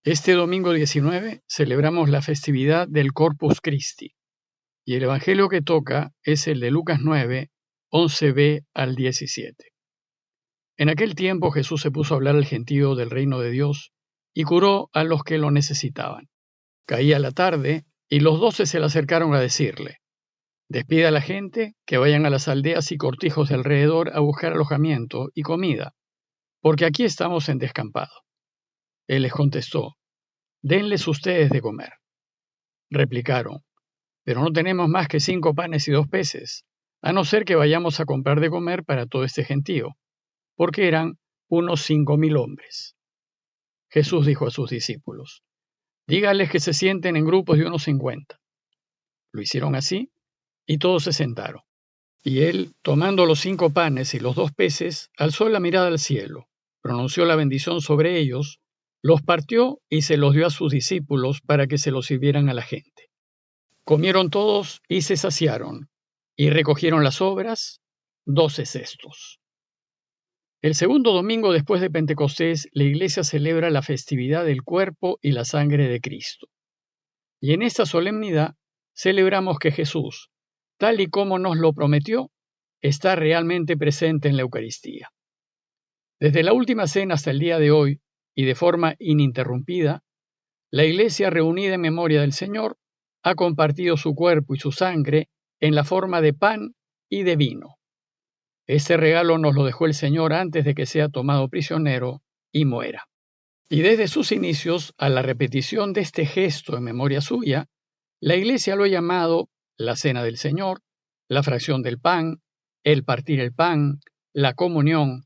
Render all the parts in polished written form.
Este domingo 19 celebramos la festividad del Corpus Christi y el evangelio que toca es el de Lucas 9, 11b al 17. En aquel tiempo Jesús se puso a hablar al gentío del reino de Dios y curó a los que lo necesitaban. Caía la tarde y los 12 se le acercaron a decirle: «Despida a la gente, que vayan a las aldeas y cortijos de alrededor a buscar alojamiento y comida, porque aquí estamos en descampado». Él les contestó: «Denles ustedes de comer». Replicaron: «Pero no tenemos más que 5 panes y 2 peces, a no ser que vayamos a comprar de comer para todo este gentío», porque eran unos 5.000 hombres. Jesús dijo a sus discípulos: «Díganles que se sienten en grupos de unos 50». Lo hicieron así, y todos se sentaron. Y él, tomando los 5 panes y los 2 peces, alzó la mirada al cielo, pronunció la bendición sobre ellos, los partió y se los dio a sus discípulos para que se los sirvieran a la gente. Comieron todos y se saciaron, y recogieron las sobras, 12 cestos. El segundo domingo después de Pentecostés, la Iglesia celebra la festividad del cuerpo y la sangre de Cristo. Y en esta solemnidad celebramos que Jesús, tal y como nos lo prometió, está realmente presente en la Eucaristía. Desde la última cena hasta el día de hoy, y de forma ininterrumpida, la Iglesia, reunida en memoria del Señor, ha compartido su cuerpo y su sangre en la forma de pan y de vino. Este regalo nos lo dejó el Señor antes de que sea tomado prisionero y muera. Y desde sus inicios, a la repetición de este gesto en memoria suya, la Iglesia lo ha llamado la Cena del Señor, la fracción del pan, el partir el pan, la comunión,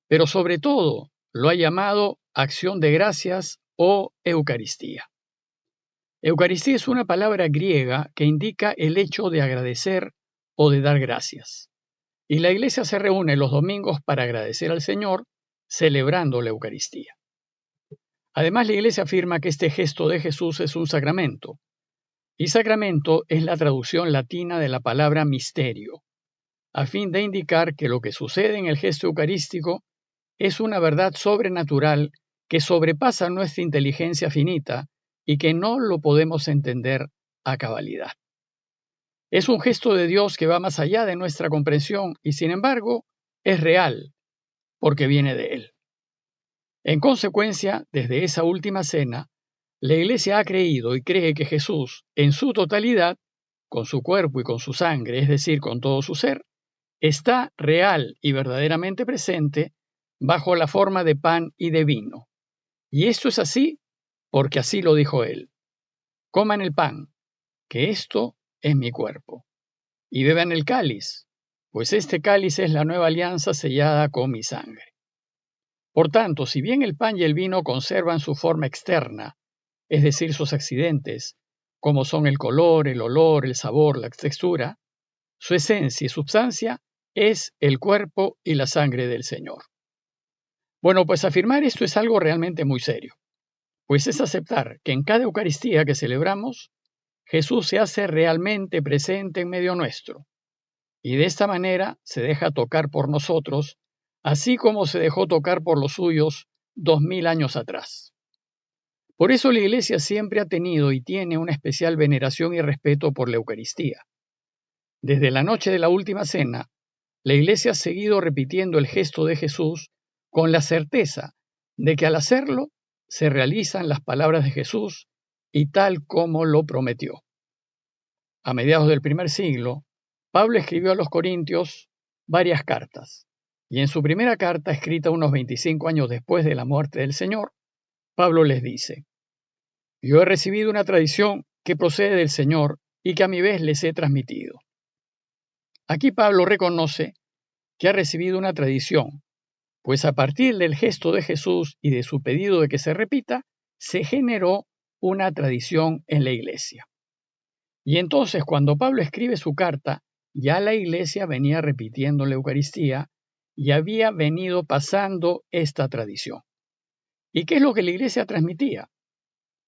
pero sobre todo lo ha llamado acción de gracias o Eucaristía. Eucaristía es una palabra griega que indica el hecho de agradecer o de dar gracias. Y la Iglesia se reúne los domingos para agradecer al Señor, celebrando la Eucaristía. Además, la Iglesia afirma que este gesto de Jesús es un sacramento. Y sacramento es la traducción latina de la palabra misterio, a fin de indicar que lo que sucede en el gesto eucarístico es una verdad sobrenatural que sobrepasa nuestra inteligencia finita y que no lo podemos entender a cabalidad. Es un gesto de Dios que va más allá de nuestra comprensión y, sin embargo, es real, porque viene de Él. En consecuencia, desde esa última cena, la Iglesia ha creído y cree que Jesús, en su totalidad, con su cuerpo y con su sangre, es decir, con todo su ser, está real y verdaderamente presente bajo la forma de pan y de vino. Y esto es así porque así lo dijo Él: «Coman el pan, que esto es mi cuerpo, y beban el cáliz, pues este cáliz es la nueva alianza sellada con mi sangre». Por tanto, si bien el pan y el vino conservan su forma externa, es decir, sus accidentes, como son el color, el olor, el sabor, la textura, su esencia y substancia es el cuerpo y la sangre del Señor. Bueno, pues afirmar esto es algo realmente muy serio, pues es aceptar que en cada Eucaristía que celebramos, Jesús se hace realmente presente en medio nuestro, y de esta manera se deja tocar por nosotros, así como se dejó tocar por los suyos 2000 años atrás. Por eso la Iglesia siempre ha tenido y tiene una especial veneración y respeto por la Eucaristía. Desde la noche de la última cena, la Iglesia ha seguido repitiendo el gesto de Jesús con la certeza de que al hacerlo se realizan las palabras de Jesús y tal como lo prometió. A mediados del primer siglo, Pablo escribió a los Corintios varias cartas, y en su primera carta, escrita unos 25 años después de la muerte del Señor, Pablo les dice: «Yo he recibido una tradición que procede del Señor y que a mi vez les he transmitido». Aquí Pablo reconoce que ha recibido una tradición, pues a partir del gesto de Jesús y de su pedido de que se repita, se generó una tradición en la Iglesia. Y entonces, cuando Pablo escribe su carta, ya la Iglesia venía repitiendo la Eucaristía y había venido pasando esta tradición. ¿Y qué es lo que la Iglesia transmitía?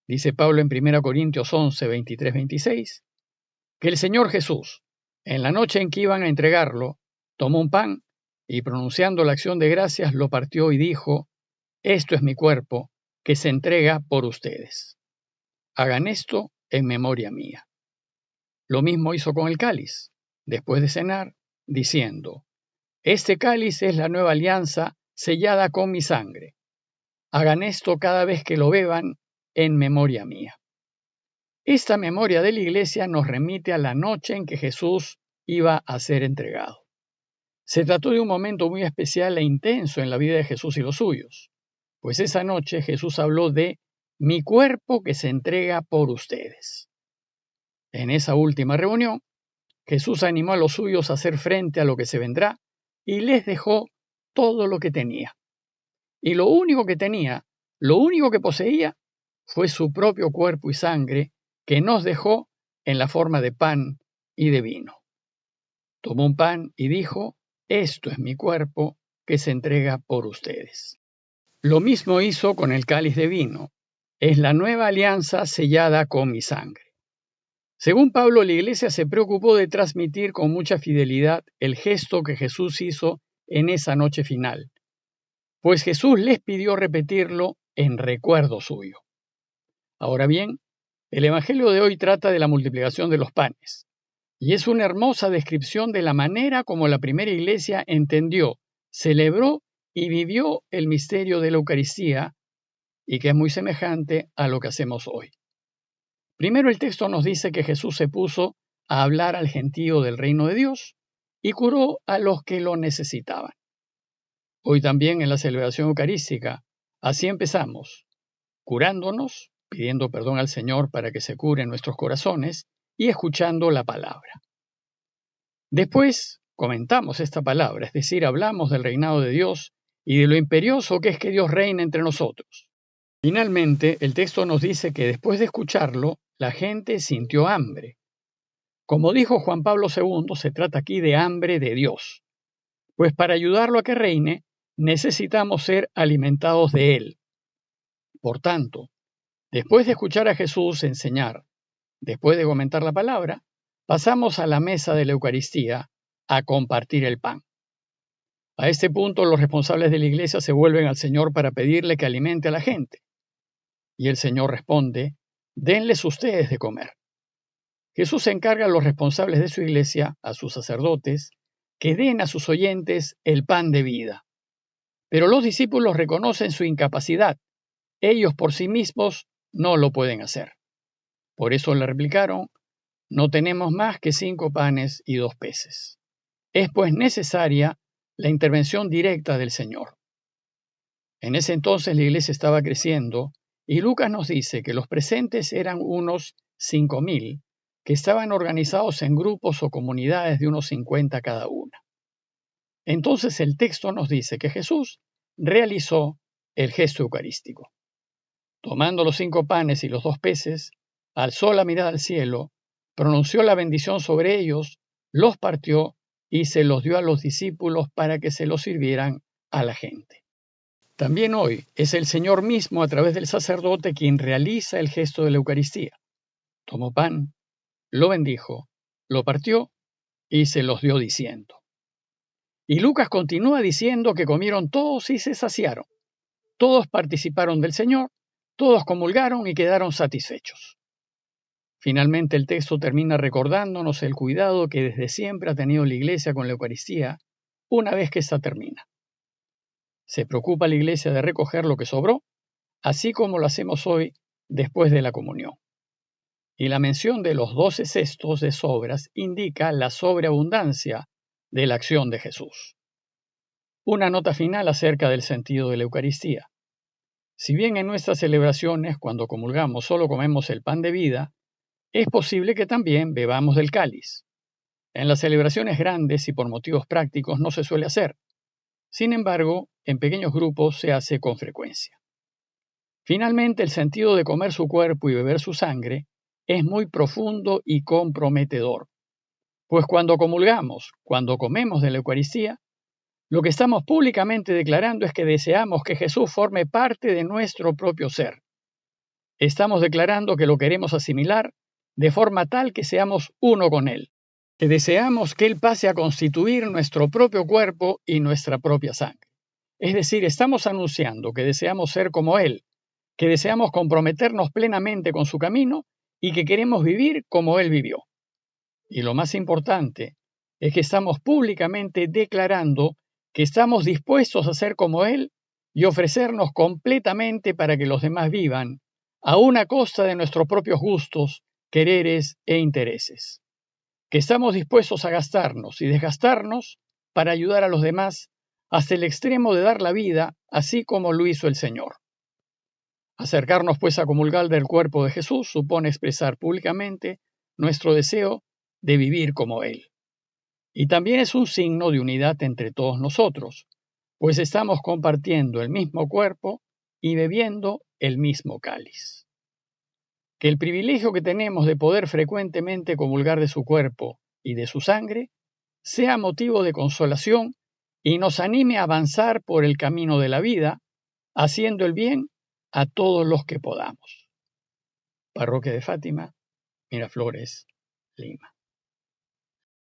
Dice Pablo en 1 Corintios 11, 23, 26, que el Señor Jesús, en la noche en que iban a entregarlo, tomó un pan y, pronunciando la acción de gracias, lo partió y dijo: «Esto es mi cuerpo, que se entrega por ustedes. Hagan esto en memoria mía. Lo mismo hizo con el cáliz, después de cenar, diciendo: Este cáliz es la nueva alianza sellada con mi sangre. Hagan esto cada vez que lo beban en memoria mía. Esta memoria de la Iglesia nos remite a la noche en que Jesús iba a ser entregado. Se trató de un momento muy especial e intenso en la vida de Jesús y los suyos, pues esa noche Jesús habló de mi cuerpo que se entrega por ustedes. En esa última reunión, Jesús animó a los suyos a hacer frente a lo que se vendrá y les dejó todo lo que tenía. Y lo único que tenía, lo único que poseía, fue su propio cuerpo y sangre que nos dejó en la forma de pan y de vino. Tomó un pan y dijo: Esto es mi cuerpo que se entrega por ustedes. Lo mismo hizo con el cáliz de vino. Es la nueva alianza sellada con mi sangre. Según Pablo, la Iglesia se preocupó de transmitir con mucha fidelidad el gesto que Jesús hizo en esa noche final, pues Jesús les pidió repetirlo en recuerdo suyo. Ahora bien, el Evangelio de hoy trata de la multiplicación de los panes, y es una hermosa descripción de la manera como la primera Iglesia entendió, celebró y vivió el misterio de la Eucaristía, y que es muy semejante a lo que hacemos hoy. Primero, el texto nos dice que Jesús se puso a hablar al gentío del reino de Dios y curó a los que lo necesitaban. Hoy también en la celebración eucarística, así empezamos, curándonos, pidiendo perdón al Señor para que se cure en nuestros corazones y escuchando la palabra. Después comentamos esta palabra, es decir, hablamos del reinado de Dios y de lo imperioso que es que Dios reine entre nosotros. Finalmente, el texto nos dice que después de escucharlo, la gente sintió hambre. Como dijo Juan Pablo II, se trata aquí de hambre de Dios, pues para ayudarlo a que reine, necesitamos ser alimentados de Él. Por tanto, después de escuchar a Jesús enseñar, después de comentar la palabra, pasamos a la mesa de la Eucaristía a compartir el pan. A este punto, los responsables de la Iglesia se vuelven al Señor para pedirle que alimente a la gente. Y el Señor responde: denles ustedes de comer. Jesús encarga a los responsables de su Iglesia, a sus sacerdotes, que den a sus oyentes el pan de vida. Pero los discípulos reconocen su incapacidad. Ellos por sí mismos no lo pueden hacer. Por eso le replicaron: no tenemos más que 5 panes y 2 peces. Es pues necesaria la intervención directa del Señor. En ese entonces la Iglesia estaba creciendo y Lucas nos dice que los presentes eran unos 5.000, que estaban organizados en grupos o comunidades de unos 50 cada una. Entonces el texto nos dice que Jesús realizó el gesto eucarístico. Tomando los 5 panes y los 2 peces, alzó la mirada al cielo, pronunció la bendición sobre ellos, los partió y se los dio a los discípulos para que se los sirvieran a la gente. También hoy es el Señor mismo a través del sacerdote quien realiza el gesto de la Eucaristía. Tomó pan, lo bendijo, lo partió y se los dio diciendo. Y Lucas continúa diciendo que comieron todos y se saciaron. Todos participaron del Señor, todos comulgaron y quedaron satisfechos. Finalmente el texto termina recordándonos el cuidado que desde siempre ha tenido la Iglesia con la Eucaristía una vez que ésta termina. Se preocupa la Iglesia de recoger lo que sobró, así como lo hacemos hoy después de la comunión. Y la mención de los 12 cestos de sobras indica la sobreabundancia de la acción de Jesús. Una nota final acerca del sentido de la Eucaristía. Si bien en nuestras celebraciones, cuando comulgamos, solo comemos el pan de vida, es posible que también bebamos del cáliz. En las celebraciones grandes y por motivos prácticos no se suele hacer. Sin embargo, en pequeños grupos se hace con frecuencia. Finalmente, el sentido de comer su cuerpo y beber su sangre es muy profundo y comprometedor, pues cuando comulgamos, cuando comemos de la Eucaristía, lo que estamos públicamente declarando es que deseamos que Jesús forme parte de nuestro propio ser. Estamos declarando que lo queremos asimilar de forma tal que seamos uno con Él, que deseamos que Él pase a constituir nuestro propio cuerpo y nuestra propia sangre. Es decir, estamos anunciando que deseamos ser como Él, que deseamos comprometernos plenamente con su camino y que queremos vivir como Él vivió. Y lo más importante es que estamos públicamente declarando que estamos dispuestos a ser como Él y ofrecernos completamente para que los demás vivan, aún a costa de nuestros propios gustos, quereres e intereses. Que estamos dispuestos a gastarnos y desgastarnos para ayudar a los demás hasta el extremo de dar la vida, así como lo hizo el Señor. Acercarnos pues a comulgar del cuerpo de Jesús supone expresar públicamente nuestro deseo de vivir como Él. Y también es un signo de unidad entre todos nosotros, pues estamos compartiendo el mismo cuerpo y bebiendo el mismo cáliz. Que el privilegio que tenemos de poder frecuentemente comulgar de su cuerpo y de su sangre sea motivo de consolación y nos anime a avanzar por el camino de la vida, haciendo el bien a todos los que podamos. Parroquia de Fátima, Miraflores, Lima.